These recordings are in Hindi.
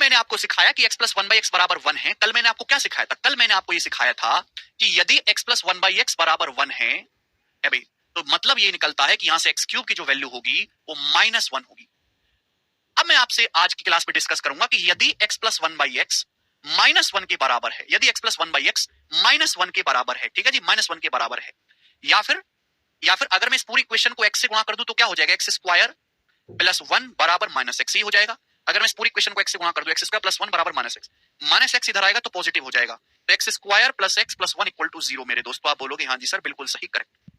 मैंने आपको सिखाया कि x plus one by x बराबर 1 है। कल मैंने आपको क्या सिखाया था? कल मैंने आपको ये सिखाया था कि यदि x plus one by x बराबर 1 है भाई, तो मतलब ये निकलता है कि यहां से एक्स क्यूब की जो वैल्यू होगी वो -1 होगी। अब मैं आपसे आज की क्लास में डिस्कस करूंगा कि यदि x plus one by x -1 के बराबर है, यदि x plus one by x -1 के बराबर है, ठीक है जी, -1 के बराबर है, या फिर अगर मैं इस पूरी इक्वेशन को x से गुणा कर दूं तो क्या हो जाएगा? एक्स स्क्वायर प्लस 1 बराबर -x ही हो जाएगा। अगर मैं इस पूरी इक्वेशन को x से गुणा कर दूं, एक्स स्क्वायर प्लस 1 बराबर -x इधर आएगा तो पॉजिटिव हो जाएगा, तो x square plus x plus 1 equal to 0। मेरे दोस्तों आप बोलोगे हाँ जी सर बिल्कुल सही, करेक्ट।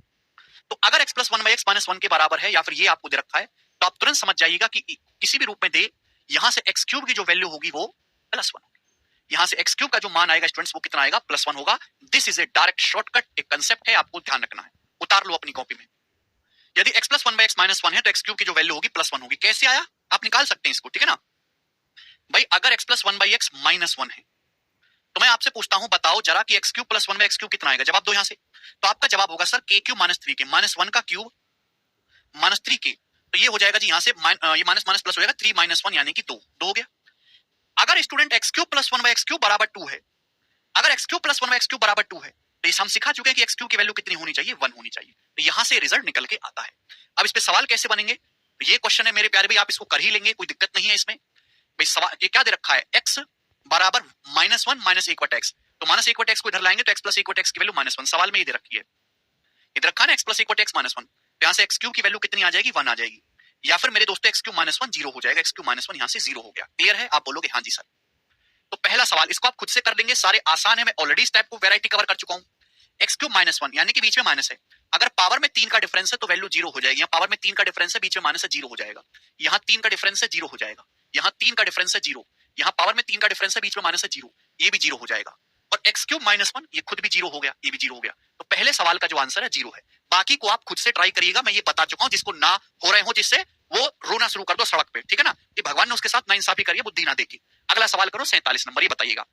तो अगर x plus one by x -1 के बराबर है या फिर ये आपको दे रखा है, तो आप तुरंत समझ जाइएगा कि किसी भी रूप में दे, यहां से एक्स क्यूब की जो वैल्यू होगी वो +1 होगी। यहां से एक्स क्यूब का जो मान आएगा स्टूडेंट्स वो कितना आएगा? +1 होगा। This is a direct shortcut, एक कंसेप्ट है, आपको ध्यान रखना है, उतार लो अपनी कॉपी में। यदि x plus one by x -1 है तो एक्स क्यूब की जो वैल्यू होगी +1 होगी। कैसे आया? आप निकाल सकते हैं इसको, ठीक है ना भाई। अगर x plus one by x -1 है तो मैं आपसे पूछता हूं, बताओ जरा कि x cube plus 1 by x cube कितना आएगा? जवाब दो यहां से। तो आपका जवाब होगा सर k क्यूब -3 के, -1 का क्यूब -3 के, तो ये हो जाएगा जी यहां से ये माइनस माइनस प्लस हो जाएगा, 3 - 1 यानी कि 2 हो गया। अगर student x cube plus 1 by x cube बराबर 2 है, अगर x cube plus 1 by x cube बराबर 2 है, तो हम सिखा चुके हैं कि एक्स क्यूब की वैल्यू कितनी होनी चाहिए? 1 होनी चाहिए। तो यहां से रिजल्ट निकल के आता है। अब इस पे सवाल कैसे बनेंगे? ये क्वेश्चन है मेरे प्यारे भाई, आप इसको कर ही लेंगे, कोई दिक्कत नहीं है इसमें। भाई सवाल ये क्या दे रखा है? x बराबर -1 माइनस 1/x, तो -1/x को इधर लाएंगे तो x प्लस 1/x की वैल्यू -1 सवाल में ये दे रखी है, इधर रखा है ना x प्लस 1/x -1, तो यहां से x क्यूब की वैल्यू कितनी आ जाएगी? 1 आ जाएगी। या फिर मेरे दोस्तों x क्यूब -1 0 हो जाएगा, x क्यूब -1 यहां से 0 हो गया। क्लियर है? आप बोलोगे हाँ जी सर। तो पहला सवाल इसको आप खुद से कर लेंगे, सारे आसान है, मैं ऑलरेडी इस टाइप को वैरायटी कवर कर चुका हूं। एक्स क्यूब -1 यानी कि बीच में माइनस है, अगर पावर में 3 का डिफरेंस है तो वैल्यू 0 हो जाएगी। यहाँ पावर में 3 का डिफरेंस है, बीच में माइनस है, 0 हो जाएगा। यहाँ 3 का डिफरेंस है, 0 हो जाएगा। यहाँ 3 का डिफरेंस है, 0। यहाँ पावर में 3 का डिफरेंस है, बीच में माइनस है, 0, ये भी 0 हो जाएगा। और एक्स क्यूब -1 ये खुद भी 0 हो गया, ये भी 0 हो गया। तो पहले सवाल का जो आंसर है 0 है। बाकी को आप खुद से ट्राई करिएगा, मैं ये बता चुका हूं, जिसको ना हो रहे हो जिससे वो रोना शुरू कर दो सड़क पे, ठीक है ना, कि भगवान ने उसके साथ नाइंसाफी करी है, बुद्धि ना देखी। अगला सवाल करो 47 नंबर, ये बताइएगा।